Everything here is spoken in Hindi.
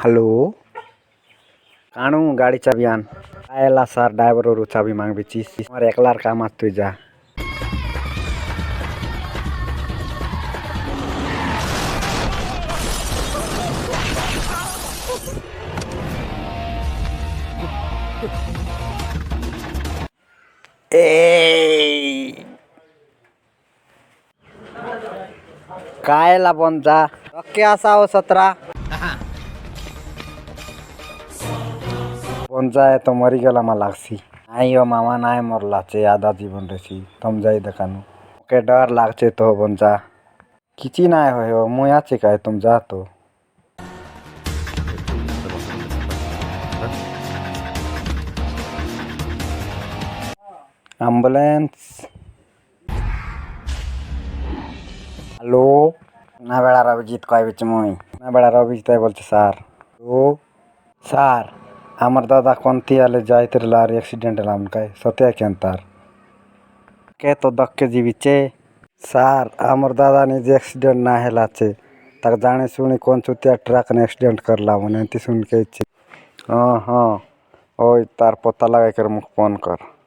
हेलो काणू गाड़ी चाबी आन आयला सर ड्राइवर चाबी मांग बेचिस हमारे एकलार काम आज तु जा ए कायला बन जा रक्के असा हो 17 बन जाए तो मरी गला मा लागसी आई हो मामा नाय मरला चे आधा जीवन रसी तुम जाई देखानु के डर लागचे तो बन जा किची नाय हो मुया चे काय तुम जा तो एम्बुलेंस हेलो ना बेड़ा रविजीत कय बिच मुई ना बेड़ा रविजीत बोलते सर ओ सर आमर दादा कोंती आले जायते लार एक्सीडेंट लाम काय सत्या केंतार के तो दक्के जीविचे सर आमर दादा ने जे एक्सीडेंट ना हेला छे तक जाने सुनी कोन चुतिया ट्रक ने एक्सीडेंट करला मने ती सुन के छे हां हां ओय तार पता लगा कर मुख फोन कर।